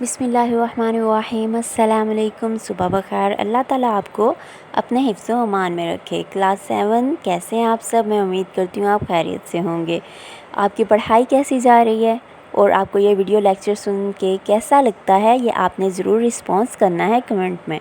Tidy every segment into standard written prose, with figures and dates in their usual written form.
بسم اللہ الرحمن الرحیم۔ السلام علیکم، صبح بخیر۔ اللہ تعالیٰ آپ کو اپنے حفظ و امان میں رکھے۔ کلاس 7 کیسے ہیں آپ سب؟ میں امید کرتی ہوں آپ خیریت سے ہوں گے۔ آپ کی پڑھائی کیسی جا رہی ہے اور آپ کو یہ ویڈیو لیکچر سن کے کیسا لگتا ہے، یہ آپ نے ضرور رسپانس کرنا ہے کمنٹ میں۔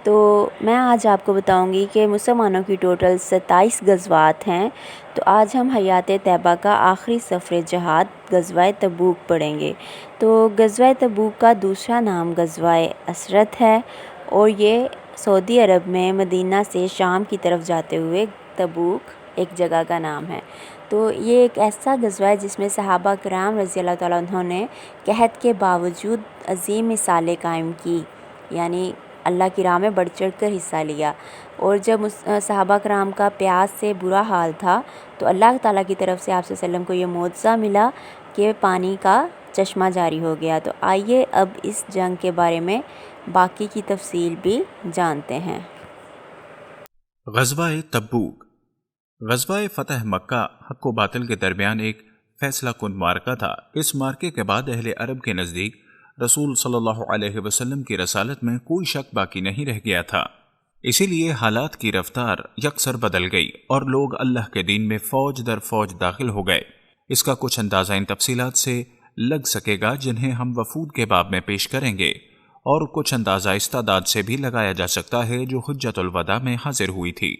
تو میں آج آپ کو بتاؤں گی کہ مسلمانوں کی ٹوٹل 27 غزوات ہیں۔ تو آج ہم حیات طیبہ کا آخری سفر جہاد غزوہ تبوک پڑھیں گے۔ تو غزوہ تبوک کا دوسرا نام غزوہ اسرت ہے اور یہ سعودی عرب میں مدینہ سے شام کی طرف جاتے ہوئے تبوک ایک جگہ کا نام ہے۔ تو یہ ایک ایسا غزوہ ہے جس میں صحابہ کرام رضی اللہ تعالیٰ عنہ نے قحط کے باوجود عظیم مثالیں قائم کی، یعنی اللہ کی راہ میں بڑھ چڑھ کر حصہ لیا۔ اور جب صحابہ کرام کا پیاس سے برا حال تھا تو اللہ تعالیٰ کی طرف سے آپ صلی اللہ علیہ وسلم کو یہ معجزہ ملا کہ پانی کا چشمہ جاری ہو گیا۔ تو آئیے اب اس جنگ کے بارے میں باقی کی تفصیل بھی جانتے ہیں۔ غزوہ تبوک غزوہ فتح مکہ حق و باطل کے درمیان ایک فیصلہ کن معرکہ تھا۔ اس معرکے کے بعد اہل عرب کے نزدیک رسول صلی اللہ علیہ وسلم کی رسالت میں کوئی شک باقی نہیں رہ گیا تھا، اسی لیے حالات کی رفتار یکسر بدل گئی اور لوگ اللہ کے دین میں فوج در فوج داخل ہو گئے۔ اس کا کچھ اندازہ ان تفصیلات سے لگ سکے گا جنہیں ہم وفود کے باب میں پیش کریں گے، اور کچھ اندازہ اس تعداد سے بھی لگایا جا سکتا ہے جو حجۃ الوداع میں حاضر ہوئی تھی۔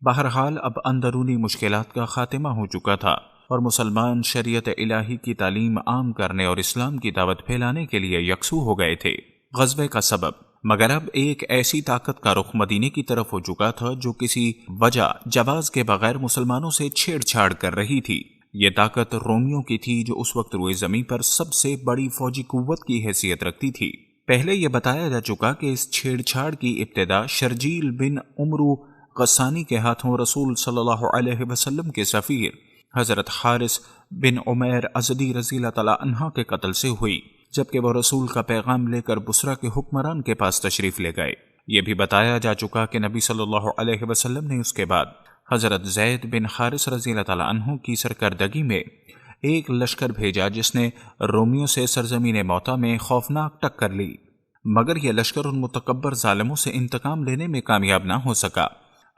بہرحال اب اندرونی مشکلات کا خاتمہ ہو چکا تھا اور مسلمان شریعت الہی کی تعلیم عام کرنے اور اسلام کی دعوت پھیلانے کے لیے یکسو ہو گئے تھے۔ غزوے کا سبب، مگر اب ایک ایسی طاقت کا رخ مدینے کی طرف ہو چکا تھا جو کسی وجہ جواز کے بغیر مسلمانوں سے چھیڑ چھاڑ کر رہی تھی۔ یہ طاقت رومیوں کی تھی جو اس وقت روئے زمین پر سب سے بڑی فوجی قوت کی حیثیت رکھتی تھی۔ پہلے یہ بتایا جا چکا کہ اس چھیڑ چھاڑ کی ابتدا شرجیل بن عمرو غسانی کے ہاتھوں رسول صلی اللہ علیہ وسلم کے سفیر حضرت حارث بن عمیر ازدی رضی اللہ تعالیٰ عنہ کے قتل سے ہوئی، جبکہ وہ رسول کا پیغام لے کر بصرہ کے حکمران کے پاس تشریف لے گئے۔ یہ بھی بتایا جا چکا کہ نبی صلی اللہ علیہ وسلم نے اس کے بعد حضرت زید بن حارث رضی اللہ تعالیٰ عنہ کی سرکردگی میں ایک لشکر بھیجا جس نے رومیوں سے سرزمین موتا میں خوفناک ٹکر لی، مگر یہ لشکر ان متکبر ظالموں سے انتقام لینے میں کامیاب نہ ہو سکا۔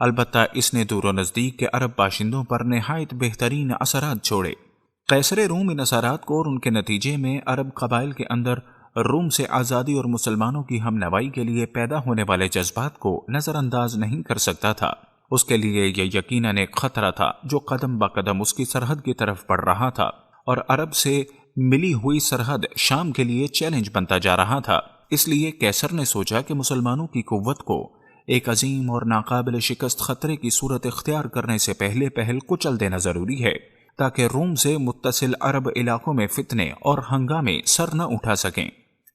البتہ اس نے دور و نزدیک کے عرب باشندوں پر نہایت بہترین اثرات چھوڑے۔ قیصر روم ان اثرات کو اور ان کے نتیجے میں عرب قبائل کے اندر روم سے آزادی اور مسلمانوں کی ہم نوائی کے لیے پیدا ہونے والے جذبات کو نظر انداز نہیں کر سکتا تھا۔ اس کے لیے یہ یقیناً ایک خطرہ تھا جو قدم با قدم اس کی سرحد کی طرف بڑھ رہا تھا، اور عرب سے ملی ہوئی سرحد شام کے لیے چیلنج بنتا جا رہا تھا۔ اس لیے قیصر نے سوچا کہ مسلمانوں کی قوت کو ایک عظیم اور ناقابل شکست خطرے کی صورت اختیار کرنے سے پہل کچل دینا ضروری ہے، تاکہ روم سے متصل عرب علاقوں میں فتنے اور ہنگامے سر نہ اٹھا سکیں۔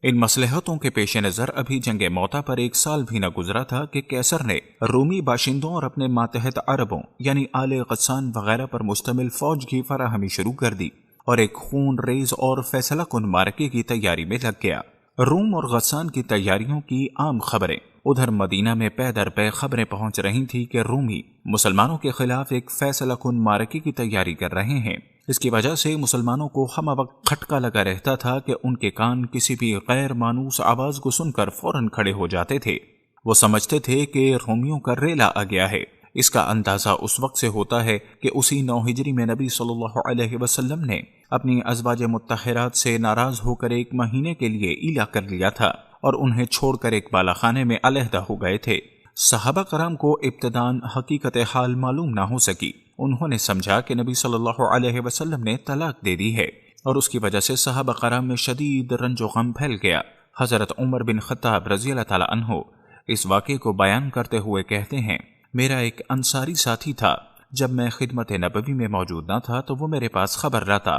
ان مصلحتوں کے پیش نظر ابھی جنگ موتا پر 1 سال بھی نہ گزرا تھا کہ قیصر نے رومی باشندوں اور اپنے ماتحت عربوں یعنی آل غسان وغیرہ پر مشتمل فوج کی فراہمی شروع کر دی اور ایک خون ریز اور فیصلہ کن معرکے کی تیاری میں لگ گیا۔ روم اور غسان کی تیاریوں کی عام خبریں ادھر مدینہ میں پے در پے خبریں پہنچ رہی تھی کہ رومی مسلمانوں کے خلاف ایک فیصلہ کن معرکے کی تیاری کر رہے ہیں۔ اس کی وجہ سے مسلمانوں کو ہم وقت کھٹکا لگا رہتا تھا کہ ان کے کان کسی بھی غیر مانوس آواز کو سن کر فوراً کھڑے ہو جاتے تھے۔ وہ سمجھتے تھے کہ رومیوں کا ریلا آ گیا ہے۔ اس کا اندازہ اس وقت سے ہوتا ہے کہ اسی 9 ہجری میں نبی صلی اللہ علیہ وسلم نے اپنی ازواج مطہرات سے ناراض ہو کر 1 مہینے کے لیے ایلا کر لیا تھا اور انہیں چھوڑ کر ایک بالا خانے میں علیحدہ ہو گئے تھے۔ صحابہ کرام کو ابتداً حقیقت حال معلوم نہ ہو سکی۔ انہوں نے سمجھا کہ نبی صلی اللہ علیہ وسلم نے طلاق دے دی ہے، اور اس کی وجہ سے صحابہ کرام میں شدید رنج و غم پھیل گیا۔ حضرت عمر بن خطاب رضی اللہ تعالیٰ عنہ اس واقعے کو بیان کرتے ہوئے کہتے ہیں، میرا ایک انصاری ساتھی تھا، جب میں خدمت نبوی میں موجود نہ تھا تو وہ میرے پاس خبر لاتا،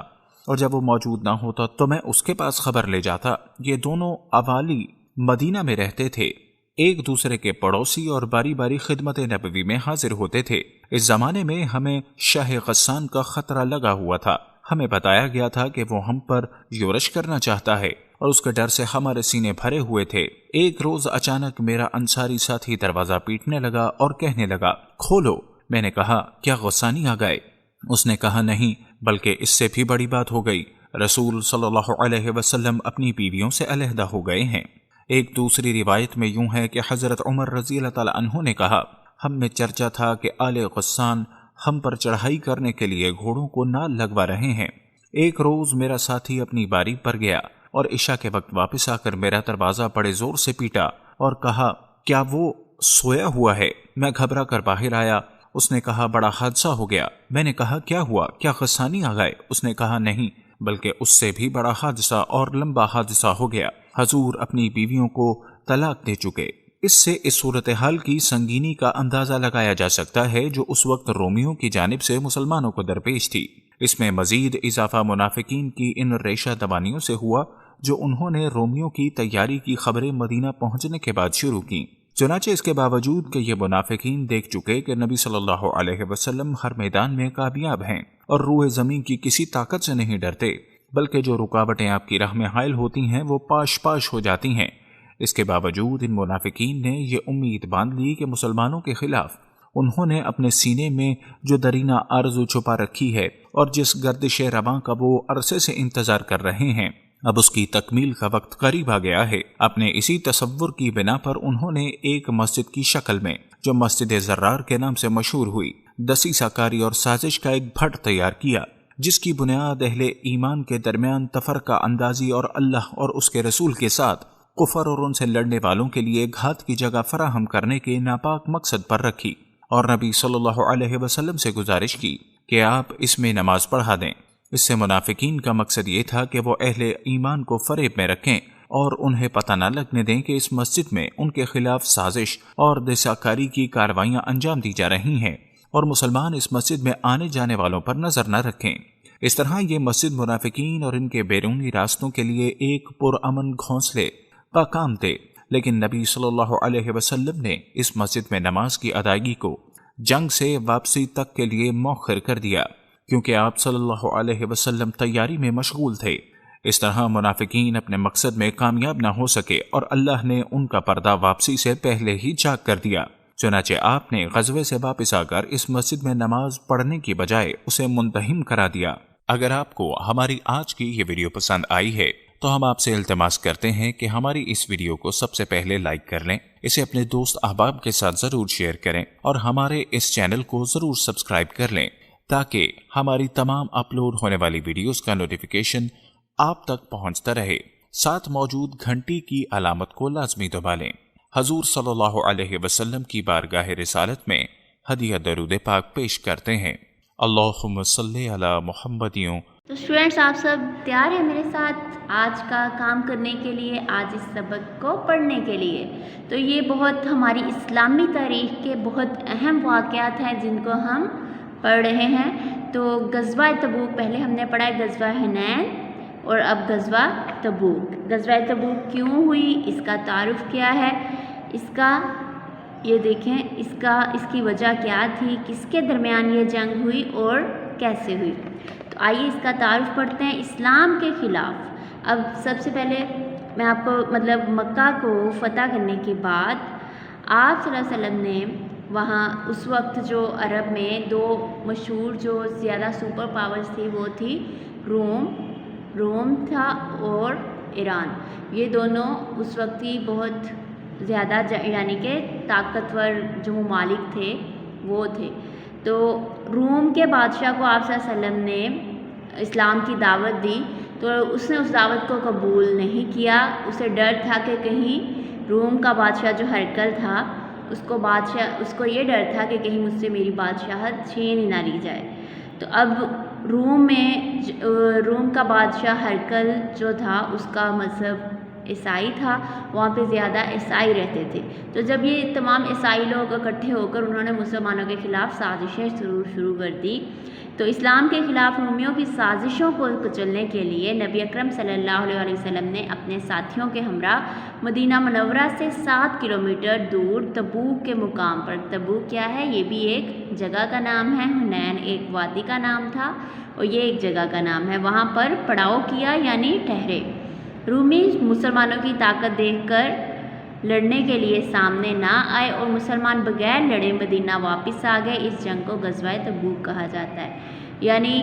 اور جب وہ موجود نہ ہوتا تو میں اس کے پاس خبر لے جاتا۔ یہ دونوں اوالی مدینہ میں رہتے تھے، ایک دوسرے کے پڑوسی اور باری باری خدمت نبوی میں حاضر ہوتے تھے۔ اس زمانے میں ہمیں شاہ غسان کا خطرہ لگا ہوا تھا۔ ہمیں بتایا گیا تھا کہ وہ ہم پر یورش کرنا چاہتا ہے، اور اس کے ڈر سے ہمارے سینے بھرے ہوئے تھے۔ ایک روز اچانک میرا انصاری ساتھی دروازہ پیٹنے لگا اور کہنے لگا، کھولو۔ میں نے کہا، کیا غسانی آ گئے؟ اس نے کہا، نہیں، بلکہ اس سے بھی بڑی بات ہو گئی۔ رسول صلی اللہ علیہ وسلم اپنی بیویوں سے علیحدہ ہو گئے ہیں۔ ایک دوسری روایت میں یوں ہے کہ حضرت عمر رضی اللہ تعالی عنہ نے کہا، ہم میں چرچا تھا کہ آل غسان ہم پر چڑھائی کرنے کے لیے گھوڑوں کو نال لگوا رہے ہیں۔ ایک روز میرا ساتھی اپنی باری پر گیا اور عشاء کے وقت واپس آ کر میرا دروازہ بڑے زور سے پیٹا اور کہا، کیا وہ سویا ہوا ہے؟ میں گھبرا کر باہر آیا۔ اس نے کہا، بڑا حادثہ ہو گیا۔ میں نے کہا، کیا ہوا؟ کیا غسانی آ گئے؟ اس نے کہا، نہیں، بلکہ اس سے بھی بڑا حادثہ اور لمبا حادثہ ہو گیا۔ حضور اپنی بیویوں کو طلاق دے چکے۔ اس سے اس صورتحال کی سنگینی کا اندازہ لگایا جا سکتا ہے جو اس وقت رومیوں کی جانب سے مسلمانوں کو درپیش تھی۔ اس میں مزید اضافہ منافقین کی ان ریشہ دبانیوں سے ہوا جو انہوں نے رومیوں کی تیاری کی خبریں مدینہ پہنچنے کے بعد شروع کی۔ چنانچہ اس کے باوجود کہ یہ منافقین دیکھ چکے کہ نبی صلی اللہ علیہ وسلم ہر میدان میں کامیاب ہیں اور روئے زمین کی کسی طاقت سے نہیں ڈرتے، بلکہ جو رکاوٹیں آپ کی راہ میں حائل ہوتی ہیں وہ پاش پاش ہو جاتی ہیں، اس کے باوجود ان منافقین نے یہ امید باندھ لی کہ مسلمانوں کے خلاف انہوں نے اپنے سینے میں جو درینہ آرزو چھپا رکھی ہے اور جس گردش رواں کا وہ عرصے سے انتظار کر رہے ہیں، اب اس کی تکمیل کا وقت قریب آ گیا ہے۔ اپنے اسی تصور کی بنا پر انہوں نے ایک مسجد کی شکل میں جو مسجد زرار کے نام سے مشہور ہوئی، دسیسہ کاری اور سازش کا ایک بھٹ تیار کیا، جس کی بنیاد اہل ایمان کے درمیان تفرقہ اندازی اور اللہ اور اس کے رسول کے ساتھ کفر اور ان سے لڑنے والوں کے لیے گھات کی جگہ فراہم کرنے کے ناپاک مقصد پر رکھی، اور نبی صلی اللہ علیہ وسلم سے گزارش کی کہ آپ اس میں نماز پڑھا دیں۔ اس سے منافقین کا مقصد یہ تھا کہ وہ اہل ایمان کو فریب میں رکھیں اور انہیں پتہ نہ لگنے دیں کہ اس مسجد میں ان کے خلاف سازش اور دسیسہ کی کارروائیاں انجام دی جا رہی ہیں اور مسلمان اس مسجد میں آنے جانے والوں پر نظر نہ رکھیں۔ اس طرح یہ مسجد منافقین اور ان کے بیرونی راستوں کے لیے ایک پرامن گھونسلے کا کام دے، لیکن نبی صلی اللہ علیہ وسلم نے اس مسجد میں نماز کی ادائیگی کو جنگ سے واپسی تک کے لیے مؤخر کر دیا، کیونکہ آپ صلی اللہ علیہ وسلم تیاری میں مشغول تھے۔ اس طرح منافقین اپنے مقصد میں کامیاب نہ ہو سکے اور اللہ نے ان کا پردہ واپسی سے پہلے ہی چاک کر دیا۔ چنانچہ آپ نے غزوے سے واپس آ کر اس مسجد میں نماز پڑھنے کی بجائے اسے منتہم کرا دیا۔ اگر آپ کو ہماری آج کی یہ ویڈیو پسند آئی ہے تو ہم آپ سے التماس کرتے ہیں کہ ہماری اس ویڈیو کو سب سے پہلے لائک کر لیں، اسے اپنے دوست احباب کے ساتھ ضرور شیئر کریں اور ہمارے اس چینل کو ضرور سبسکرائب کر لیں تاکہ ہماری تمام اپلوڈ ہونے والی ویڈیوز کا نوٹیفیکیشن آپ تک پہنچتا رہے۔ ساتھ موجود گھنٹی کی علامت کو لازمی دبا لیں۔ حضور صلی اللہ علیہ وسلم کی بارگاہ رسالت میں ہدیہ درود پاک پیش کرتے ہیں۔ اللہم صلی علی محمدیوں۔ تو اسٹوڈینٹس، آپ سب تیار ہیں میرے ساتھ آج کا کام کرنے کے لیے، آج اس سبق کو پڑھنے کے لیے؟ تو یہ بہت ہماری اسلامی تاریخ کے بہت اہم واقعات ہیں جن کو ہم پڑھ رہے ہیں۔ تو غزوہ تبوک پہلے ہم نے پڑھا ہے، غزوہ حنین، اور اب غزوہ تبوک۔ غزوہ تبوک کیوں ہوئی، اس کا تعارف کیا ہے، اس کا یہ دیکھیں اس کی وجہ کیا تھی، کس کے درمیان یہ جنگ ہوئی اور کیسے ہوئی۔ تو آئیے اس کا تعارف پڑھتے ہیں۔ اسلام کے خلاف، اب سب سے پہلے میں آپ کو مکہ کو فتح کرنے کے بعد آپ صلی اللہ علیہ وسلم نے وہاں اس وقت جو عرب میں دو مشہور جو زیادہ سپر پاورز تھی وہ تھی روم تھا اور ایران۔ یہ دونوں اس وقت ہی بہت زیادہ یعنی کہ طاقتور جو ممالک تھے وہ تھے۔ تو روم کے بادشاہ کو آپ صلی اللہ علیہ وسلم نے اسلام کی دعوت دی تو اس نے اس دعوت کو قبول نہیں کیا۔ اسے ڈر تھا کہ کہیں روم کا بادشاہ جو ہرقل تھا اس کو یہ ڈر تھا کہ کہیں مجھ سے میری بادشاہت چھین ہی نہ لی جائے۔ تو اب روم کا بادشاہ ہرقل جو تھا اس کا مذہب عیسائی تھا، وہاں پہ زیادہ عیسائی رہتے تھے۔ تو جب یہ تمام عیسائی لوگ اکٹھے ہو کر انہوں نے مسلمانوں کے خلاف سازشیں شروع کر دی، تو اسلام کے خلاف رومیوں کی سازشوں کو کچلنے کے لیے نبی اکرم صلی اللہ علیہ وسلم نے اپنے ساتھیوں کے ہمراہ مدینہ منورہ سے 7 کلومیٹر دور تبوک کے مقام پر، تبوک کیا ہے، یہ بھی ایک جگہ کا نام ہے، حنین ایک وادی کا نام تھا اور یہ ایک جگہ کا نام ہے، وہاں پر پڑاؤ کیا یعنی ٹھہرے۔ رومی مسلمانوں کی طاقت دیکھ کر لڑنے کے لیے سامنے نہ آئے اور مسلمان بغیر لڑے مدینہ واپس آ گئے۔ اس جنگ کو غزوہ تبوک کہا جاتا ہے، یعنی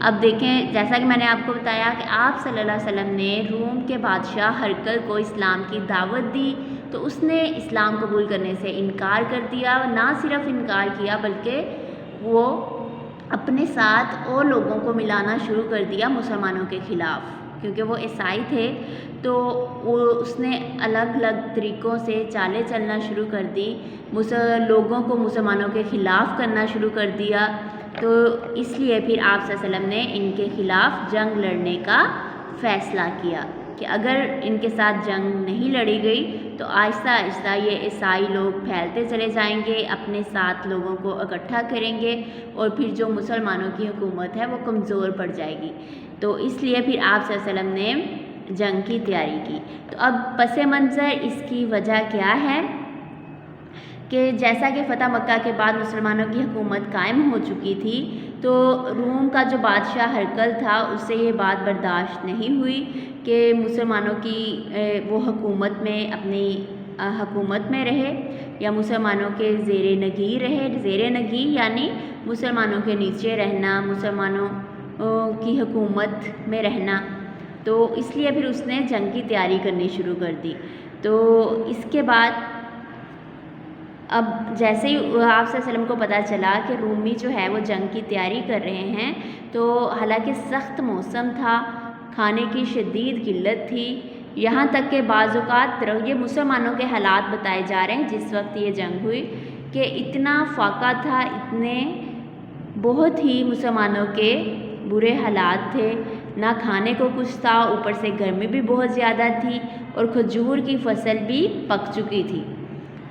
اب دیکھیں، جیسا کہ میں نے آپ کو بتایا کہ آپ صلی اللہ علیہ وسلم نے روم کے بادشاہ ہرقل کو اسلام کی دعوت دی، تو اس نے اسلام قبول کرنے سے انکار کر دیا۔ نہ صرف انکار کیا بلکہ وہ اپنے ساتھ اور لوگوں کو ملانا شروع کر دیا مسلمانوں کے خلاف، کیونکہ وہ عیسائی تھے تو اس نے الگ الگ طریقوں سے چالیں چلنا شروع کر دی، لوگوں کو مسلمانوں کے خلاف کرنا شروع کر دیا۔ تو اس لیے پھر آپ صلی اللہ علیہ وسلم نے ان کے خلاف جنگ لڑنے کا فیصلہ کیا کہ اگر ان کے ساتھ جنگ نہیں لڑی گئی تو آہستہ آہستہ یہ عیسائی لوگ پھیلتے چلے جائیں گے، اپنے ساتھ لوگوں کو اکٹھا کریں گے، اور پھر جو مسلمانوں کی حکومت ہے وہ کمزور پڑ جائے گی۔ تو اس لیے پھر آپ صلی اللہ علیہ وسلم نے جنگ کی تیاری کی۔ تو اب پس منظر اس کی وجہ کیا ہے کہ جیسا کہ فتح مکہ کے بعد مسلمانوں کی حکومت قائم ہو چکی تھی، تو روم کا جو بادشاہ ہرقل تھا اس سے یہ بات برداشت نہیں ہوئی کہ مسلمانوں کی وہ حکومت میں اپنی حکومت میں رہے یا مسلمانوں کے زیر نگی رہے۔ زیر نگی یعنی مسلمانوں کے نیچے رہنا، مسلمانوں کی حکومت میں رہنا۔ تو اس لیے پھر اس نے جنگ کی تیاری کرنی شروع کر دی۔ تو اس کے بعد اب جیسے ہی آپ صلی اللہ علیہ وسلم کو پتہ چلا کہ رومی جو ہے وہ جنگ کی تیاری کر رہے ہیں، تو حالانکہ سخت موسم تھا، کھانے کی شدید قلت تھی، یہاں تک کہ بعض اوقات یہ مسلمانوں کے حالات بتائے جا رہے ہیں جس وقت یہ جنگ ہوئی کہ اتنا فاقہ تھا، اتنے بہت ہی مسلمانوں کے برے حالات تھے، نہ کھانے کو کچھ تھا، اوپر سے گرمی بھی بہت زیادہ تھی اور کھجور کی فصل بھی پک چکی تھی۔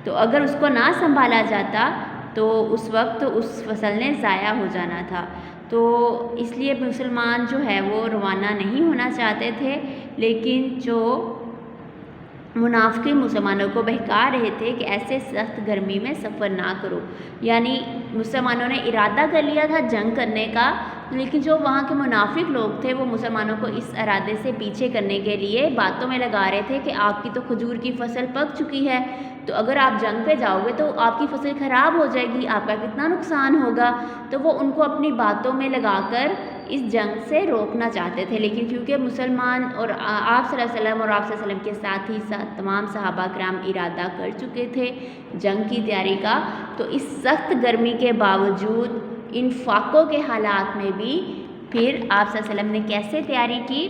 تو اگر اس کو نہ سنبھالا جاتا تو اس وقت اس فصل نے ضائع ہو جانا تھا۔ تو اس لیے مسلمان جو ہے وہ روانہ نہیں ہونا چاہتے تھے، لیکن جو منافقین مسلمانوں کو بہکا رہے تھے کہ ایسے سخت گرمی میں سفر نہ کرو، یعنی مسلمانوں نے ارادہ کر لیا تھا جنگ کرنے کا، لیکن جو وہاں کے منافق لوگ تھے وہ مسلمانوں کو اس ارادے سے پیچھے کرنے کے لیے باتوں میں لگا رہے تھے کہ آپ کی تو کھجور کی فصل پک چکی ہے، تو اگر آپ جنگ پہ جاؤ گے تو آپ کی فصل خراب ہو جائے گی، آپ کا کتنا نقصان ہوگا۔ تو وہ ان کو اپنی باتوں میں لگا کر اس جنگ سے روکنا چاہتے تھے، لیکن کیونکہ مسلمان اور آپ صلی اللہ علیہ وسلم اور آپ صلی اللہ علیہ وسلم کے ساتھ ہی ساتھ تمام صحابہ کرام ارادہ کر چکے تھے جنگ کی تیاری کا، تو اس سخت گرمی کے باوجود ان فاقوں کے حالات میں بھی پھر آپ صلی اللہ علیہ وسلم نے کیسے تیاری کی؟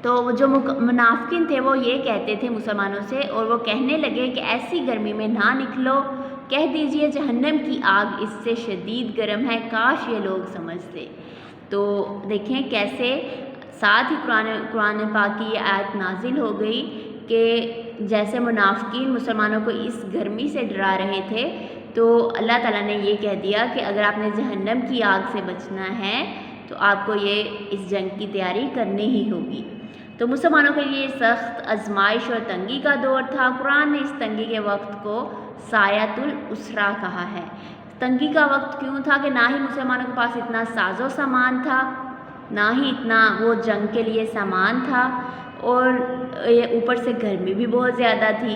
تو وہ جو منافقین تھے وہ یہ کہتے تھے مسلمانوں سے، اور وہ کہنے لگے کہ ایسی گرمی میں نہ نکلو، کہہ دیجئے جہنم کی آگ اس سے شدید گرم ہے، کاش یہ لوگ سمجھتے۔ تو دیکھیں کیسے ساتھ ہی قرآن پاک کی یہ آیت نازل ہو گئی کہ جیسے منافقین مسلمانوں کو اس گرمی سے ڈرا رہے تھے، تو اللہ تعالیٰ نے یہ کہہ دیا کہ اگر آپ نے جہنم کی آگ سے بچنا ہے تو آپ کو یہ اس جنگ کی تیاری کرنی ہی ہوگی۔ تو مسلمانوں کے لیے سخت آزمائش اور تنگی کا دور تھا۔ قرآن نے اس تنگی کے وقت کو سایۃ العسرہ کہا ہے۔ تنگی کا وقت کیوں تھا کہ نہ ہی مسلمانوں کے پاس اتنا ساز و سامان تھا، نہ ہی اتنا وہ جنگ کے لیے سامان تھا، اور اوپر سے گرمی بھی بہت زیادہ تھی،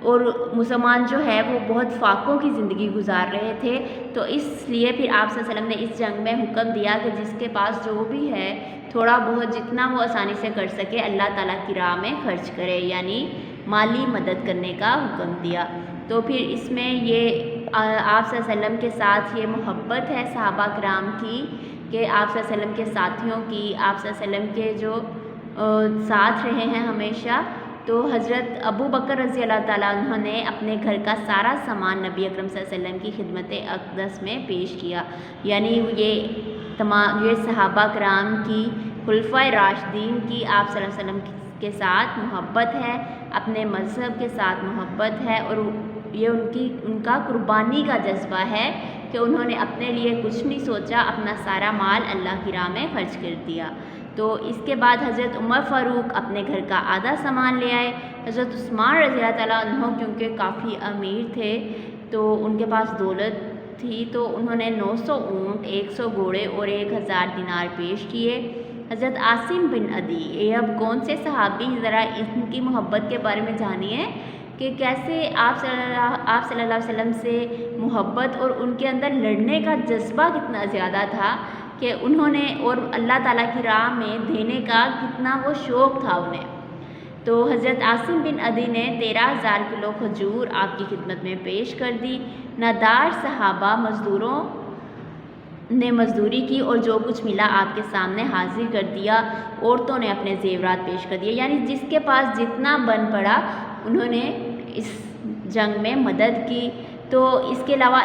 اور مسلمان جو ہے وہ بہت فاقوں کی زندگی گزار رہے تھے۔ تو اس لیے پھر آپ صلی اللہ علیہ وسلم نے اس جنگ میں حکم دیا کہ جس کے پاس جو بھی ہے تھوڑا بہت جتنا وہ آسانی سے کر سکے اللہ تعالیٰ کی راہ میں خرچ کرے، یعنی مالی مدد کرنے کا حکم دیا۔ تو پھر اس میں یہ آپ صلی اللہ علیہ وسلم کے ساتھ یہ محبت ہے صحابہ کرام کی کہ آپ صلی اللہ علیہ وسلم کے ساتھیوں کی، آپ صلی اللہ علیہ وسلم کے جو ساتھ رہے ہیں ہمیشہ۔ تو حضرت ابو بکر رضی اللہ تعالیٰ عنہ نے اپنے گھر کا سارا سامان نبی اکرم صلی اللہ علیہ وسلم کی خدمت اقدس میں پیش کیا، یعنی یہ صحابہ کرام کی خلفائے راشدین کی آپ صلی اللہ علیہ وسلم کے ساتھ محبت ہے، اپنے مذہب کے ساتھ محبت ہے، اور یہ ان کا قربانی کا جذبہ ہے کہ انہوں نے اپنے لیے کچھ نہیں سوچا، اپنا سارا مال اللہ کی راہ میں خرچ کر دیا۔ تو اس کے بعد حضرت عمر فاروق اپنے گھر کا آدھا سامان لے آئے۔ حضرت عثمان رضی اللہ تعالیٰ عنہ کیونکہ کافی امیر تھے تو ان کے پاس دولت تھی، تو انہوں نے 900 اونٹ، 100 گھوڑے اور 1000 دینار پیش کیے۔ حضرت عاصم بن عدی، یہ اب کون سے صحابی، ذرا ان کی محبت کے بارے میں جانیے کہ کیسے آپ صلی اللہ علیہ وسلم سے محبت اور ان کے اندر لڑنے کا جذبہ کتنا زیادہ تھا کہ انہوں نے اور اللہ تعالیٰ کی راہ میں دینے کا کتنا وہ شوق تھا انہیں۔ تو حضرت عاصم بن عدی نے 13,000 کلو کھجور آپ کی خدمت میں پیش کر دی۔ نادار صحابہ مزدوروں نے مزدوری کی اور جو کچھ ملا آپ کے سامنے حاضر کر دیا۔ عورتوں نے اپنے زیورات پیش کر دیے، یعنی جس کے پاس جتنا بن پڑا انہوں نے اس جنگ میں مدد کی۔ تو اس کے علاوہ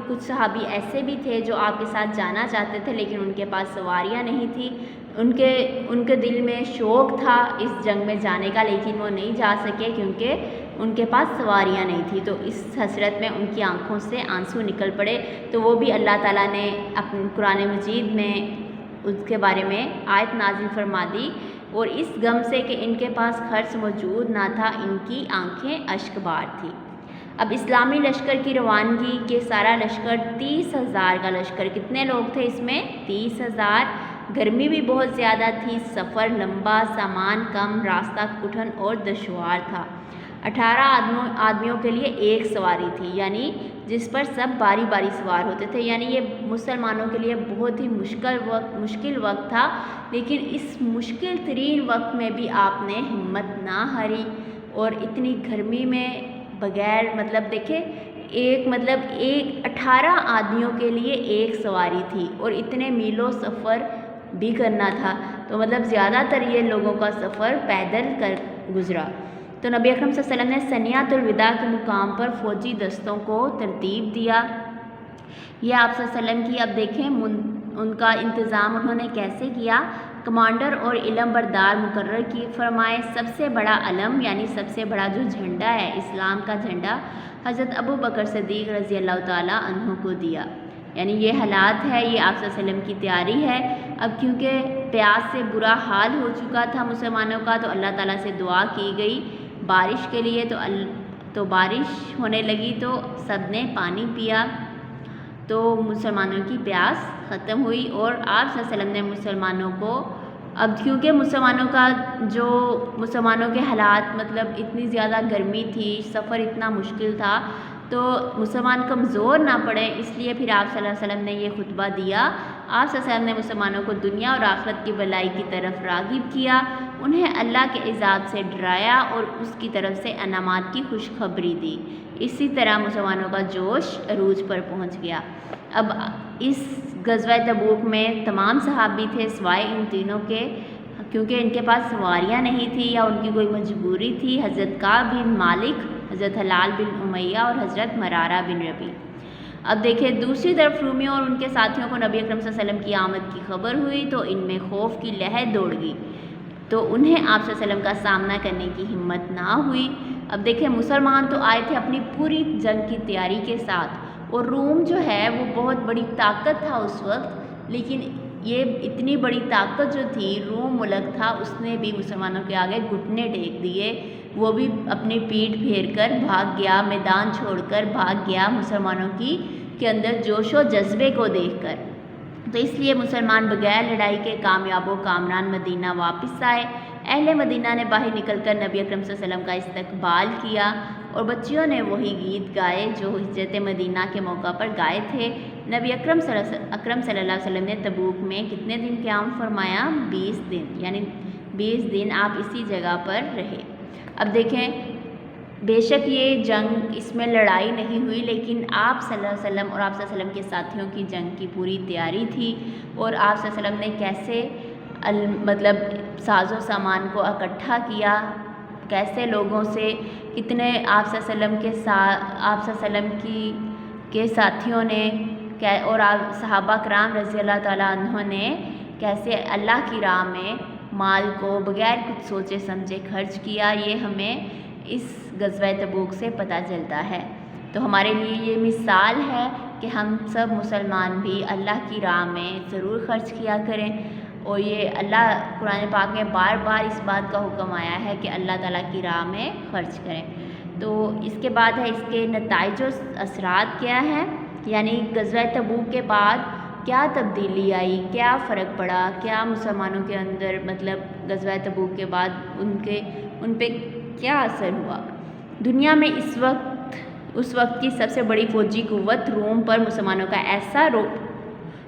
کچھ صحابی ایسے بھی تھے جو آپ کے ساتھ جانا چاہتے تھے لیکن ان کے پاس سواریاں نہیں تھیں۔ ان کے دل میں شوق تھا اس جنگ میں جانے کا، لیکن وہ نہیں جا سکے کیونکہ ان کے پاس سواریاں نہیں تھیں۔ تو اس حسرت میں ان کی آنکھوں سے آنسو نکل پڑے، تو وہ بھی اللہ تعالیٰ نے اپنے قرآن مجید میں اس کے بارے میں آیت نازل فرما دی، اور اس غم سے کہ ان کے پاس خرچ موجود نہ تھا ان کی آنکھیں اشک بار تھیں۔ اب اسلامی لشکر کی روانگی کے سارا لشکر 30,000 کا لشکر، کتنے لوگ تھے اس میں؟ 30,000۔ گرمی بھی بہت زیادہ تھی، سفر لمبا، سامان کم، راستہ کٹھن اور دشوار تھا۔ 18 آدمیوں کے لیے ایک سواری تھی، یعنی جس پر سب باری باری سوار ہوتے تھے، یعنی یہ مسلمانوں کے لیے بہت ہی مشکل وقت تھا، لیکن اس مشکل ترین وقت میں بھی آپ نے ہمت نہ ہاری، اور اتنی گرمی میں بغیر دیکھیں ایک 18 آدمیوں کے لیے ایک سواری تھی اور اتنے میلوں سفر بھی کرنا تھا، تو زیادہ تر یہ لوگوں کا سفر پیدل کر گزرا۔ تو نبی اکرم صلی اللہ علیہ وسلم نے ثنیۃ الوداع کے مقام پر فوجی دستوں کو ترتیب دیا، یہ آپ صلی اللہ علیہ وسلم کی۔ اب دیکھیں ان کا انتظام انہوں نے کیسے کیا۔ کمانڈر اور علم بردار مقرر کی فرمائے۔ سب سے بڑا علم یعنی سب سے بڑا جو جھنڈا ہے اسلام کا جھنڈا حضرت ابو بکر صدیق رضی اللہ تعالیٰ عنہ کو دیا، یعنی یہ حالات ہے، یہ آپ صلی اللہ علیہ وسلم کی تیاری ہے۔ اب کیونکہ پیاس سے برا حال ہو چکا تھا مسلمانوں کا، تو اللہ تعالیٰ سے دعا کی گئی بارش کے لیے، تو بارش ہونے لگی تو سب نے پانی پیا، تو مسلمانوں کی پیاس ختم ہوئی، اور آپ صلی اللہ علیہ وسلم نے مسلمانوں کو، اب کیونکہ مسلمانوں کے حالات اتنی زیادہ گرمی تھی، سفر اتنا مشکل تھا، تو مسلمان کمزور نہ پڑے، اس لیے پھر آپ صلی اللہ علیہ وسلم نے یہ خطبہ دیا۔ آپ صلی اللہ علیہ وسلم نے مسلمانوں کو دنیا اور آخرت کی بھلائی کی طرف راغب کیا، انہیں اللہ کے عذاب سے ڈرایا اور اس کی طرف سے انعامات کی خوشخبری دی۔ اسی طرح مسلمانوں کا جوش عروج پر پہنچ گیا۔ اب اس غزوہ تبوک میں تمام صحابی تھے سوائے ان تینوں کے، کیونکہ ان کے پاس سواریاں نہیں تھیں یا ان کی کوئی مجبوری تھی، حضرت کعب بن مالک، حضرت ہلال بن امیہ اور حضرت مرارہ بن ربیع۔ اب دیکھیں دوسری طرف رومیوں اور ان کے ساتھیوں کو نبی اکرم صلی اللہ علیہ وسلم کی آمد کی خبر ہوئی، تو ان میں خوف کی لہر دوڑ گئی، تو انہیں آپ صلی اللہ علیہ وسلم کا سامنا کرنے کی ہمت نہ ہوئی۔ اب دیکھیں مسلمان تو آئے تھے اپنی پوری جنگ کی تیاری کے ساتھ، اور روم جو ہے وہ بہت بڑی طاقت تھا اس وقت، لیکن یہ اتنی بڑی طاقت جو تھی، روم ملک تھا، اس نے بھی مسلمانوں کے آگے گھٹنے ٹیک دیے، وہ بھی اپنی پیٹھ پھیر کر بھاگ گیا، میدان چھوڑ کر بھاگ گیا مسلمانوں کے اندر جوش و جذبے کو دیکھ کر۔ تو اس لیے مسلمان بغیر لڑائی کے کامیاب و کامران مدینہ واپس آئے۔ اہل مدینہ نے باہر نکل کر نبی اکرم صلی اللہ علیہ وسلم کا استقبال کیا، اور بچیوں نے وہی گیت گائے جو ہجرت مدینہ کے موقع پر گائے تھے۔ نبی اکرم صلی اللہ علیہ وسلم نے تبوک میں کتنے دن قیام فرمایا؟ 20 دن، یعنی 20 دن آپ اسی جگہ پر رہے۔ اب دیکھیں بے شک یہ جنگ، اس میں لڑائی نہیں ہوئی، لیکن آپ صلی اللہ علیہ وسلم اور آپ صلی اللہ علیہ وسلم کے ساتھیوں کی جنگ کی پوری تیاری تھی، اور آپ صلی اللہ علیہ وسلم نے کیسے ساز و سامان کو اکٹھا کیا، کیسے لوگوں سے، کتنے آپ صلی اللہ علیہ وسلم کے ساتھ، آپ صلی اللہ علیہ وسلم کے ساتھیوں نے اور صحابہ کرام رضی اللہ تعالیٰ عنہ نے کیسے اللہ کی راہ میں مال کو بغیر کچھ سوچے سمجھے خرچ کیا، یہ ہمیں اس غزوہ تبوک سے پتہ چلتا ہے۔ تو ہمارے لیے یہ مثال ہے کہ ہم سب مسلمان بھی اللہ کی راہ میں ضرور خرچ کیا کریں، اور یہ اللہ قرآن پاک میں بار بار اس بات کا حکم آیا ہے کہ اللہ تعالیٰ کی راہ میں خرچ کریں۔ تو اس کے بعد ہے اس کے نتائج و اثرات کیا ہیں، یعنی غزوہ تبوک کے بعد کیا تبدیلی آئی، کیا فرق پڑا، کیا مسلمانوں کے اندر غزوہ تبوک کے بعد ان پہ کیا اثر ہوا۔ دنیا میں اس وقت کی سب سے بڑی فوجی قوت روم پر مسلمانوں کا ایسا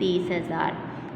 30,000।